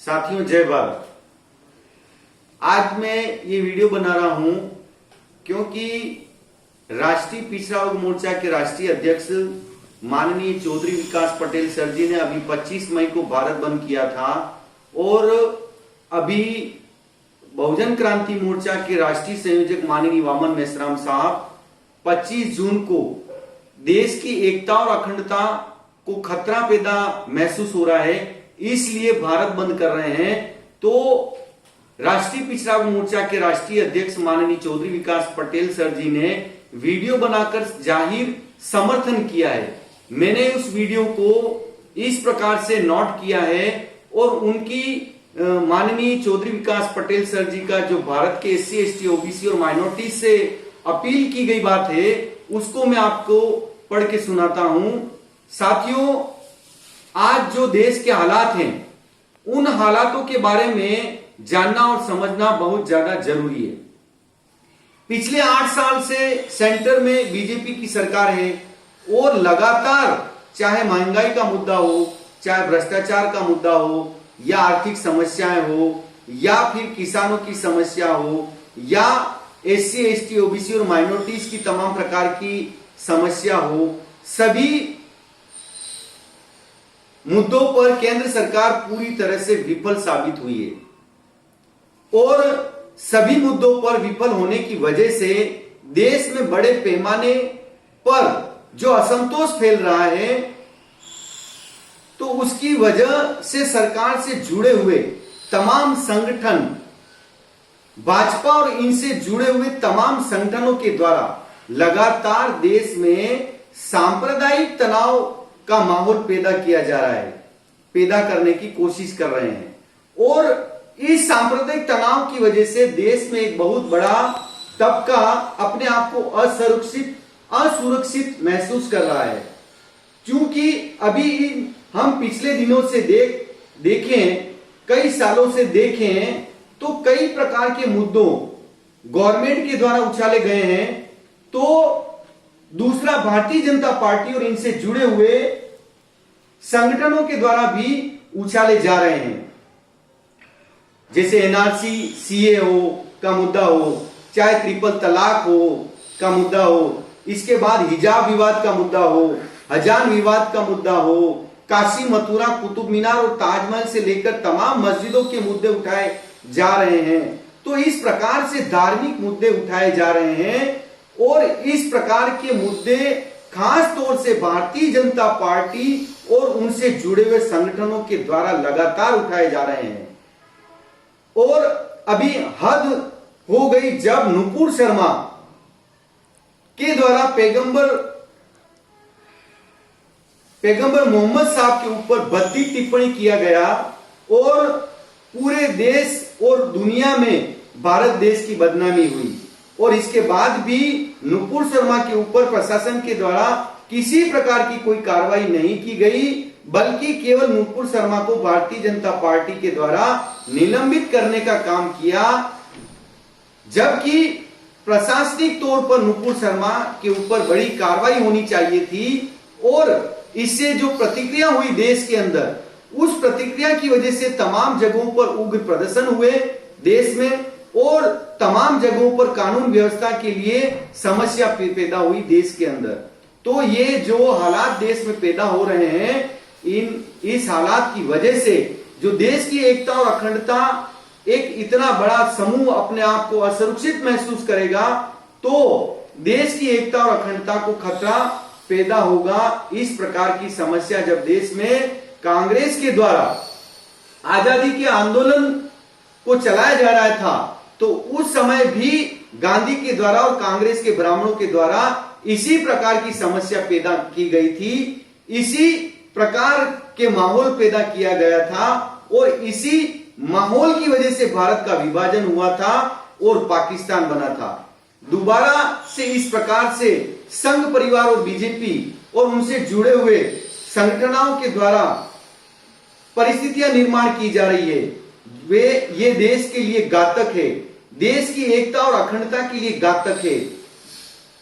साथियों, जय भारत। आज मैं ये वीडियो बना रहा हूं क्योंकि राष्ट्रीय पिछड़ा वर्ग मोर्चा के राष्ट्रीय अध्यक्ष माननीय चौधरी विकास पटेल सर जी ने अभी 25 मई को भारत बंद किया था और अभी बहुजन क्रांति मोर्चा के राष्ट्रीय संयोजक माननीय वामन मेश्राम साहब 25 जून को देश की एकता और अखंडता को खतरा पैदा महसूस हो रहा है, इसलिए भारत बंद कर रहे हैं। तो राष्ट्रीय पिछड़ा वर्ग मोर्चा के राष्ट्रीय अध्यक्ष माननीय चौधरी विकास पटेल सर जी ने वीडियो बनाकर जाहिर समर्थन किया है। मैंने उस वीडियो को इस प्रकार से नोट किया है और उनकी माननीय चौधरी विकास पटेल सर जी का जो भारत के SC, ST, OBC और माइनॉरिटी से अपील की गई बात है उसको मैं आपको पढ़ के सुनाता हूं। साथियों, आज जो देश के हालात हैं उन हालातों के बारे में जानना और समझना बहुत ज्यादा जरूरी है। पिछले 8 साल से सेंटर में बीजेपी की सरकार है और लगातार चाहे महंगाई का मुद्दा हो, चाहे भ्रष्टाचार का मुद्दा हो, या आर्थिक समस्याएं हो, या फिर किसानों की समस्या हो, या SC, ST, OBC और माइनॉरिटीज की तमाम प्रकार की समस्या हो, सभी मुद्दों पर केंद्र सरकार पूरी तरह से विफल साबित हुई है और सभी मुद्दों पर विफल होने की वजह से देश में बड़े पैमाने पर जो असंतोष फैल रहा है, तो उसकी वजह से सरकार से जुड़े हुए तमाम संगठन, भाजपा और इनसे जुड़े हुए तमाम संगठनों के द्वारा लगातार देश में सांप्रदायिक तनाव का माहौल पैदा किया जा रहा है, पैदा करने की कोशिश कर रहे हैं। और इस सांप्रदायिक तनाव की वजह से देश में एक बहुत बड़ा तबका अपने आप को असुरक्षित महसूस कर रहा है। क्योंकि अभी हम पिछले दिनों से देखें, कई सालों से देखें तो कई प्रकार के मुद्दों गवर्नमेंट के द्वारा उछाले गए हैं, तो दूसरा भारतीय जनता पार्टी और इनसे जुड़े हुए संगठनों के द्वारा भी उछाले जा रहे हैं। जैसे NRC CA का मुद्दा हो, चाहे ट्रिपल तलाक का मुद्दा हो, इसके बाद हिजाब विवाद का मुद्दा हो, हजान विवाद का मुद्दा हो, काशी मथुरा कुतुब मीनार और ताजमहल से लेकर तमाम मस्जिदों के मुद्दे उठाए जा रहे हैं। तो इस प्रकार से धार्मिक मुद्दे उठाए जा रहे हैं और इस प्रकार के मुद्दे खास तौर से भारतीय जनता पार्टी और उनसे जुड़े हुए संगठनों के द्वारा लगातार उठाए जा रहे हैं। और अभी हद हो गई जब नुपुर शर्मा के द्वारा पैगंबर मोहम्मद साहब के ऊपर भद्दी टिप्पणी किया गया और पूरे देश और दुनिया में भारत देश की बदनामी हुई। और इसके बाद भी नुपुर शर्मा के ऊपर प्रशासन के द्वारा किसी प्रकार की कोई कार्रवाई नहीं की गई, बल्कि केवल नुपुर शर्मा को भारतीय जनता पार्टी के द्वारा निलंबित करने का काम किया, जबकि प्रशासनिक तौर पर नुपुर शर्मा के ऊपर बड़ी कार्रवाई होनी चाहिए थी। और इससे जो प्रतिक्रिया हुई देश के अंदर, उस प्रतिक्रिया की वजह से तमाम जगहों पर उग्र प्रदर्शन हुए देश में और तमाम जगहों पर कानून व्यवस्था के लिए समस्या पैदा हुई देश के अंदर। तो ये जो हालात देश में पैदा हो रहे हैं, इस हालात की वजह से जो देश की एकता और अखंडता, एक इतना बड़ा समूह अपने आप को असुरक्षित महसूस करेगा, तो देश की एकता और अखंडता को खतरा पैदा होगा। इस प्रकार की समस्या जब देश में कांग्रेस के द्वारा आजादी के आंदोलन को चलाया जा रहा था, तो उस समय भी गांधी के द्वारा और कांग्रेस के ब्राह्मणों के द्वारा इसी प्रकार की समस्या पैदा की गई थी, इसी प्रकार के माहौल पैदा किया गया था और इसी माहौल की वजह से भारत का विभाजन हुआ था और पाकिस्तान बना था। दोबारा से इस प्रकार से संघ परिवार और बीजेपी और उनसे जुड़े हुए संगठनों के द्वारा परिस्थितियां निर्माण की जा रही है, ये देश के लिए घातक है, देश की एकता और अखंडता के लिए घातक है।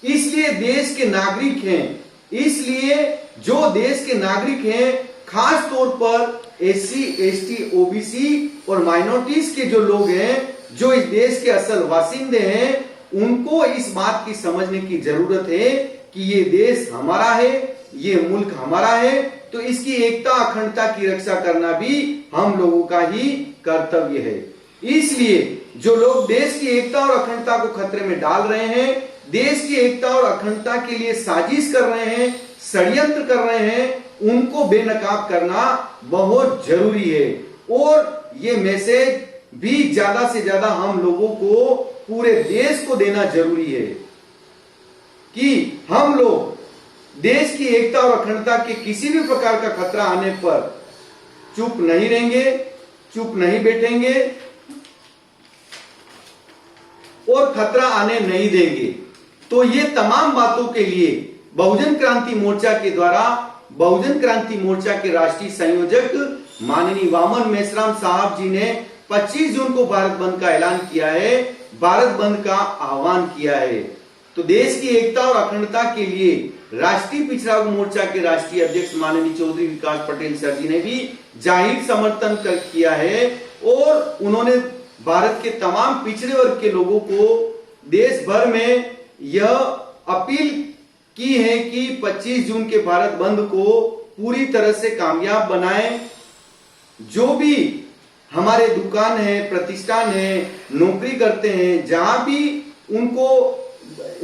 इसलिए देश के नागरिक हैं, इसलिए जो देश के नागरिक हैं, खास तौर पर एससी, एसटी, ओबीसी और माइनॉरिटीज के जो लोग हैं, जो इस देश के असल वासिंदे हैं, उनको इस बात की समझने की जरूरत है कि ये देश हमारा है, ये मुल्क हमारा है, तो इसकी एकता अखंडता की रक्षा करना भी हम लोगों का ही कर्तव्य है। इसलिए जो लोग देश की एकता और अखंडता को खतरे में डाल रहे हैं, देश की एकता और अखंडता के लिए साजिश कर रहे हैं, षड्यंत्र कर रहे हैं, उनको बेनकाब करना बहुत जरूरी है। और ये मैसेज भी ज्यादा से ज्यादा हम लोगों को पूरे देश को देना जरूरी है कि हम लोग देश की एकता और अखंडता के किसी भी प्रकार का खतरा आने पर चुप नहीं रहेंगे, चुप नहीं बैठेंगे और खतरा आने नहीं देंगे। तो ये तमाम बातों के लिए बहुजन क्रांति मोर्चा के द्वारा बहुजन क्रांति मोर्चा के राष्ट्रीय संयोजक माननीय वामन मेश्राम साहब जी ने 25 जून को भारत बंद का ऐलान किया है, भारत बंद का आह्वान किया है। तो देश की एकता और अखंडता के लिए राष्ट्रीय पिछड़ा वर्ग मोर्चा के राष्ट्रीय अध्यक्ष माननीय चौधरी विकास पटेल सर जी ने भी जाहिर समर्थन किया है और उन्होंने भारत के तमाम पिछड़े वर्ग के लोगों को देश भर में यह अपील की है कि 25 जून के भारत बंद को पूरी तरह से कामयाब बनाएं। जो भी हमारे दुकान है, प्रतिष्ठान है, नौकरी करते हैं, जहां भी उनको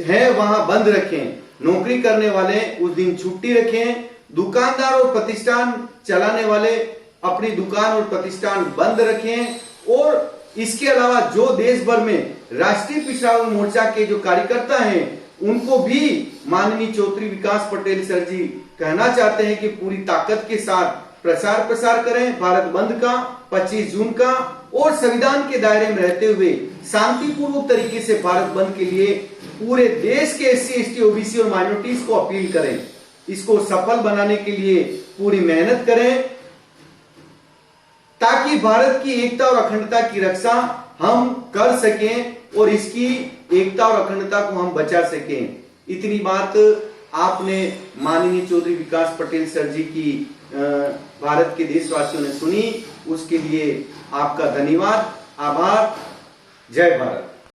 है वहां बंद रखें। नौकरी करने वाले उस दिन छुट्टी रखें। दुकानदार और प्रतिष्ठान चलाने वाले अपनी दुकान और प्रतिष्ठान बंद रखें। और इसके अलावा जो देश भर में राष्ट्रीय पिछड़ा वर्ग मोर्चा के जो कार्यकर्ता हैं, उनको भी माननीय चौधरी विकास पटेल सर जी कहना चाहते हैं कि पूरी ताकत के साथ प्रसार करें भारत बंद का 25 जून का, और संविधान के दायरे में रहते हुए शांतिपूर्वक तरीके से भारत बंद के लिए पूरे देश के एससी, एसटी, ओबीसी और माइनॉरिटीज को अपील करें। इसको सफल बनाने के लिए पूरी मेहनत करें ताकि भारत की एकता और अखंडता की रक्षा हम कर सकें और इसकी एकता और अखंडता को हम बचा सकें। इतनी बात आपने माननीय चौधरी विकास पटेल सर जी की भारत के देशवासियों ने सुनी, उसके लिए आपका धन्यवाद, आभार। जय भारत।